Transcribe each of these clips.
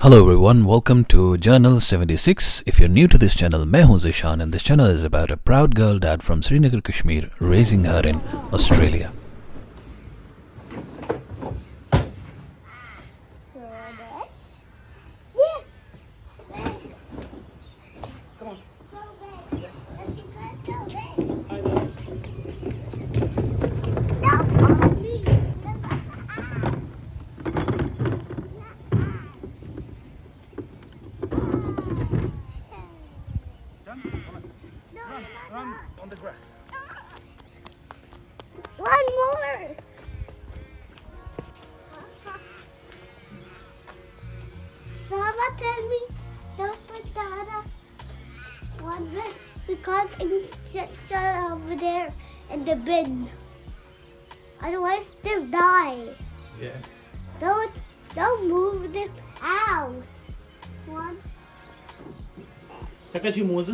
Hello everyone, welcome to Journal 76. If you're new to this channel, मैं हूं Zishan and this channel is about a proud girl dad from Srinagar, Kashmir, raising her in Australia. Run on the grass. One more. Saba tell me don't put the other one bin because it's just over there in the bin. Otherwise they'll die. Yes. Don't move them out. One. Takachi Mose.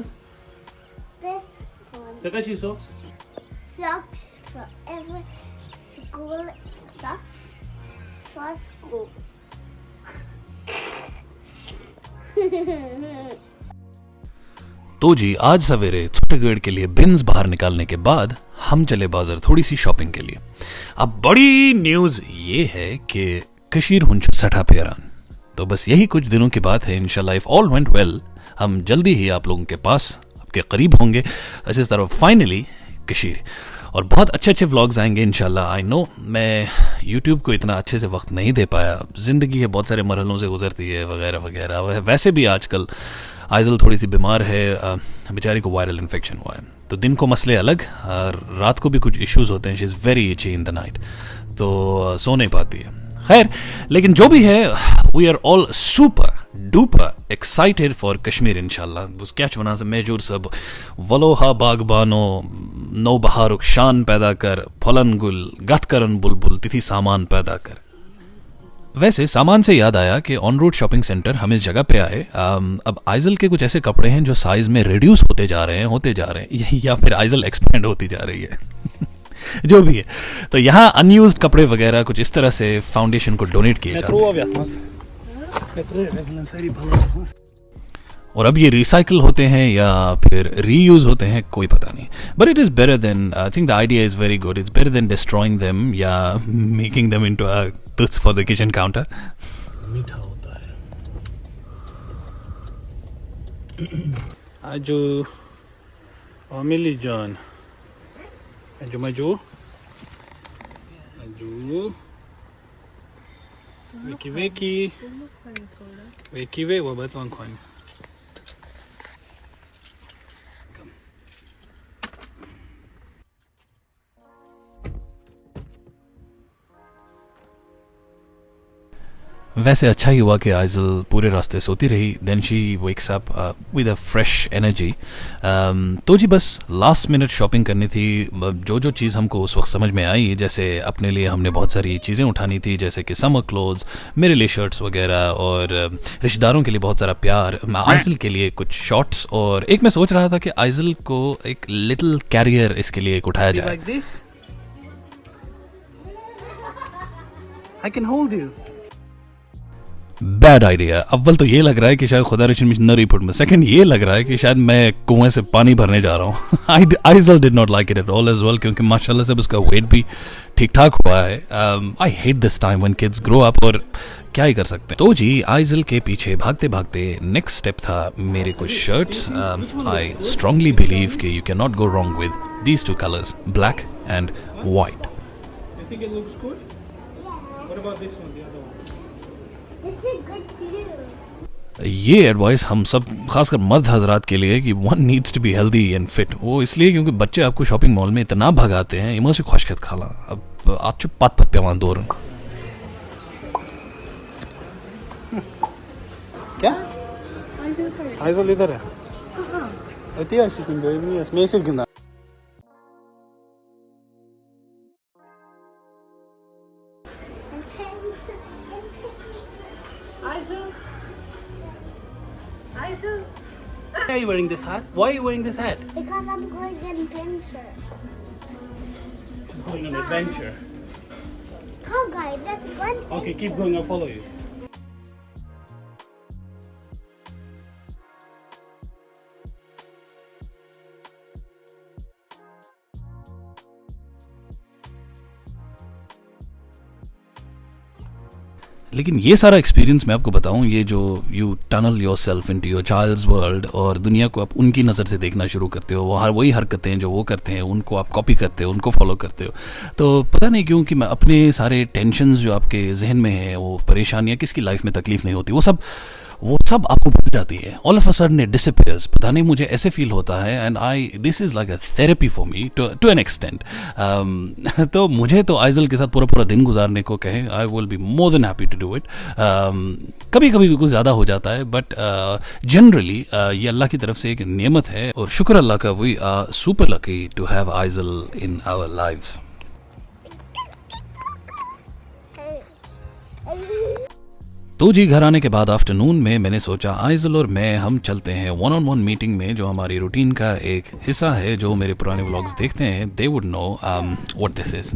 This one. Takachi socks. Socks for every school. Socks for school. तो जी आज सवेरे छोटे गेड़ के लिए beans बाहर निकालने के बाद हम चले बाजार थोड़ी सी शॉपिंग के लिए। अब बड़ी न्यूज ये है कि कशीर हुंचो सठा पेरान। तो बस यही कुछ दिनों की बात है। इंशाल्लाह इफ ऑल वेंट वेल हम जल्दी ही आप लोगों के पास आपके करीब होंगे इस तरफ फाइनली कशीर, और बहुत अच्छे अच्छे व्लॉग्स आएंगे इंशाल्लाह। आई नो मैं यूट्यूब को इतना अच्छे से वक्त नहीं दे पाया, जिंदगी है बहुत सारे मरहलों से गुजरती है वगैरह वगैरह। वैसे भी आजकल आइजल थोड़ी सी बीमार है, बेचारी को वायरल इन्फेक्शन हुआ है, तो दिन को मसले अलग और रात को भी कुछ इश्यूज होते हैं। She is very itchy in the night, तो सो नहीं पाती है। खैर, लेकिन जो भी है we are all super duper excited for Kashmir इंशाल्लाह। क्या वना से मेजूर सब वलोहा बागबानो नौ बहारुक शान पैदा कर, फलन गुल गत करन बुलबुल तिथि सामान पैदा कर। वैसे सामान से याद आया कि ऑन रोड शॉपिंग सेंटर हम इस जगह पे आए। अब आइजल के कुछ ऐसे कपड़े हैं जो साइज में रिड्यूस होते जा रहे हैं या फिर आइजल एक्सपेंड होती जा रही है जो भी है, तो यहाँ अनयूज्ड कपड़े वगैरह कुछ इस तरह से फाउंडेशन को डोनेट किए जाते हैं और अब ये रिसाइकल होते हैं या फिर रीयूज होते हैं कोई पता नहीं, but it is better than, I think the idea is very good. It's better than destroying them या making them into a tools for the kitchen counter. मीठा होता है। आजू अमिली जान आजू मजू आजू वेकी वे वो बतवान खोन। वैसे अच्छा ही हुआ कि आइजल पूरे रास्ते सोती रही। Then she wakes up with a fresh energy. तो जी बस लास्ट मिनट शॉपिंग करनी थी। जो चीज़ हमको उस वक्त समझ में आई, जैसे अपने लिए हमने बहुत सारी चीज़ें उठानी थी, जैसे कि समर क्लोथ्स, मेरे लिए शर्ट्स वगैरह, और रिश्तेदारों के लिए बहुत सारा प्यार, आइजल के लिए कुछ शॉर्ट्स, और एक मैं सोच रहा था कि आइजल को एक लिटिल कैरियर इसके लिए एक उठाया जाए। I can hold you. Bad idea. अव्वल तो ये लग रहा है कि शायद खुदा रचिन नरी फुट में, सेकंड ये लग रहा है कि शायद मैं कुएं से पानी भरने जा रहा हूँ। Aizel did not like it at all as well, क्योंकि माशाल्लाह से उसका वेट भी ठीक ठाक हुआ है। I hate this time when kids grow up, और क्या ही कर सकते हैं। तो जी आइजल के पीछे भागते भागते नेक्स्ट स्टेप था मेरे कुछ शर्ट्स। आई स्ट्रांगली बिलीव कि you can not go wrong with these two colours, black and white. You think it looks good? What about this one, the other one? This is good too. ये advice हम सब खासकर मर्द हजरात के लिए कि one needs to be healthy and fit. वो इसलिए क्योंकि बच्चे आपको शॉपिंग मॉल में इतना भगाते हैं, इमो से खुशखत खाला। अब आज चुप पत पत पेवान दौर क्या? आइजल इधर है। अति ऐसी किंदा नहीं है, मैं से किंदा। Why are you wearing this hat? Why are you wearing this hat? Because I'm going in adventure. She's going on an adventure. Come guys, let's run. Okay, keep going. I'll follow you. लेकिन ये सारा experience मैं आपको बताऊं, ये जो you tunnel yourself into your child's world और दुनिया को आप उनकी नज़र से देखना शुरू करते हो, वो वही हरकतें जो वो करते हैं उनको आप कॉपी करते हो, उनको फॉलो करते हो, तो पता नहीं क्यों कि मैं अपने सारे टेंशन्स जो आपके जहन में हैं, वो परेशानियाँ, किसकी लाइफ में तकलीफ नहीं होती, वो सब आपको भूल जाती है। All of a sudden it disappears. पता नहीं मुझे ऐसे फील होता है and this is like a therapy for me to an extent. तो मुझे तो आइजल के साथ पूरा दिन गुजारने को कहें, I will be more than happy to do it. कभी कभी कुछ ज़्यादा हो जाता है, बट जनरली ये अल्लाह की तरफ से एक नेमत है और शुक्र अल्लाह का, we are super lucky to have Aizel in our lives. तो जी घर आने के बाद आफ्टरनून में मैंने सोचा आइजल और मैं हम चलते हैं 1-on-1 मीटिंग में, जो हमारी रूटीन का एक हिस्सा है। जो मेरे पुराने व्लॉग्स देखते हैं they would know what this is.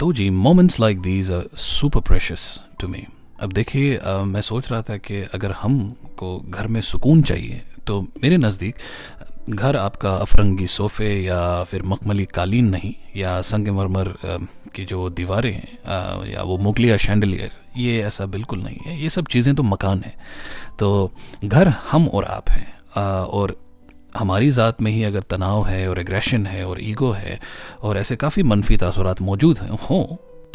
तो जी moments like these are super precious to me. अब देखिए मैं सोच रहा था कि अगर हमको घर में सुकून चाहिए तो मेरे नज़दीक घर आपका अफरंगी सोफ़े या फिर मखमली कालीन नहीं, या संगमरमर की जो दीवारें हैं या वो मुगलिया शैंडलियर, ये ऐसा बिल्कुल नहीं है। ये सब चीज़ें तो मकान है। तो घर हम और आप हैं, और हमारी ज़ात में ही अगर तनाव है और एग्रेशन है और ईगो है और ऐसे काफ़ी मनफी तासुरात मौजूद हों,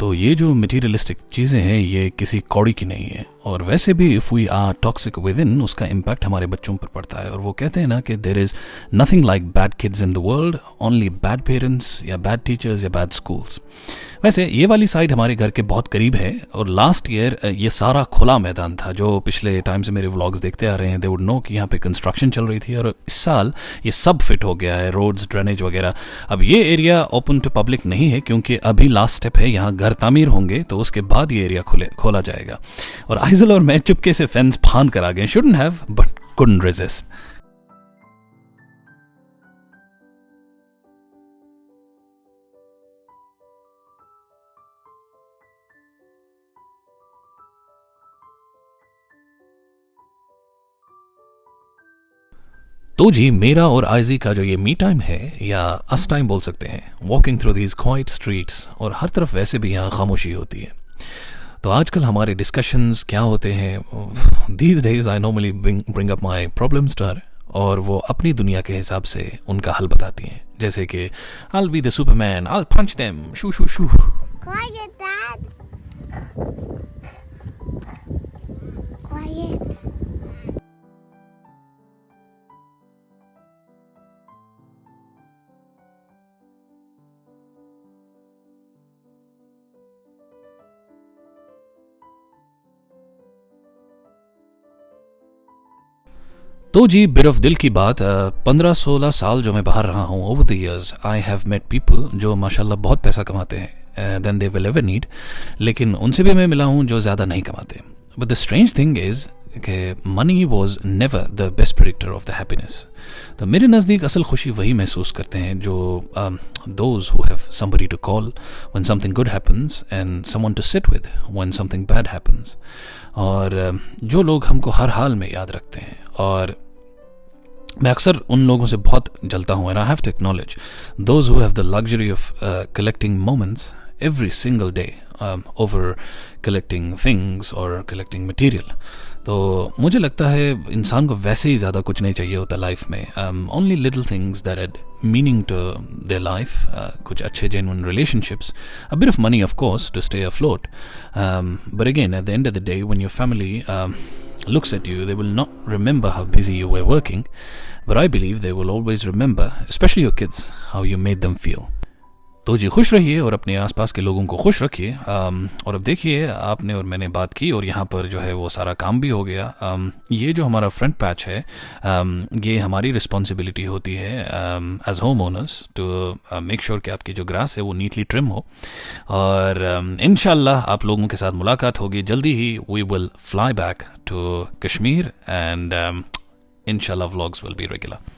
तो ये जो मटीरियलिस्टिक चीज़ें हैं ये किसी कौड़ी की नहीं है। और वैसे भी if we are toxic within, उसका इम्पैक्ट हमारे बच्चों पर पड़ता है। और वो कहते हैं ना कि there is nothing like bad kids in the world, only bad parents या बैड टीचर्स या बैड स्कूल्स। वैसे ये वाली साइड हमारे घर के बहुत करीब है, और लास्ट ईयर ये सारा खुला मैदान था। जो पिछले टाइम से मेरे व्लॉग्स देखते आ रहे हैं दे वुड नो कि यहाँ पे कंस्ट्रक्शन चल रही थी, और इस साल ये सब फिट हो गया है, रोड्स, ड्रेनेज वगैरह। अब ये एरिया ओपन टू पब्लिक नहीं है क्योंकि अभी लास्ट स्टेप है, यहाँ घर तामीर होंगे तो उसके बाद ये एरिया खोला जाएगा। और आइजल और मैं चुपके से फेंस फांद कर आ गए, shouldn't have but couldn't resist. तो जी मेरा और आइजी का जो ये मी टाइम है, या अस टाइम बोल सकते हैं, walking through these quite streets, और हर तरफ वैसे भी यहाँ खामोशी होती है। तो आजकल हमारे डिस्कशंस क्या होते हैं, these days I normally bring up my problems to her, और वो अपनी दुनिया के हिसाब से उनका हल बताती हैं। जैसे कि I'll be the Superman, I'll punch them, shoo shoo shoo. Quiet, Dad. Quiet. तो जी बिर ऑफ दिल की बात, 15-16 साल जो मैं बाहर रहा हूँ, over the years I have met people जो माशाल्लाह बहुत पैसा कमाते हैं than they will ever need, लेकिन उनसे भी मैं मिला हूँ जो ज़्यादा नहीं कमाते। But the strange thing is कि money was never the best predictor of the happiness. तो मेरे नज़दीक असल खुशी वही महसूस करते हैं जो those who have somebody to call when something good happens and someone to sit with when something bad happens, और जो लोग हमको हर हाल में याद रखते हैं। और मैं अक्सर उन लोगों से बहुत जलता हूँ, and I have to acknowledge those who have the luxury of collecting moments every single day over collecting things और कलेक्टिंग मटीरियल। तो मुझे लगता है इंसान को वैसे ही ज़्यादा कुछ नहीं चाहिए होता लाइफ में, only little things that add meaning to their life, कुछ अच्छे genuine relationships, a bit of money of course to stay afloat, but again at the end of the day when your family looks at you, they will not remember how busy you were working, but I believe they will always remember, especially your kids, how you made them feel. तो जी खुश रहिए और अपने आसपास के लोगों को खुश रखिए। और अब देखिए आपने और मैंने बात की और यहाँ पर जो है वो सारा काम भी हो गया। ये जो हमारा फ्रंट पैच है, ये हमारी रिस्पॉन्सिबिलिटी होती है as home owners to make sure कि आपकी जो ग्रास है वो नीटली ट्रिम हो। और इंशाल्लाह आप लोगों के साथ मुलाकात होगी जल्दी ही। We will fly back to Kashmir and इंशाल्लाह व्लॉग्स विल बी रेगुलर।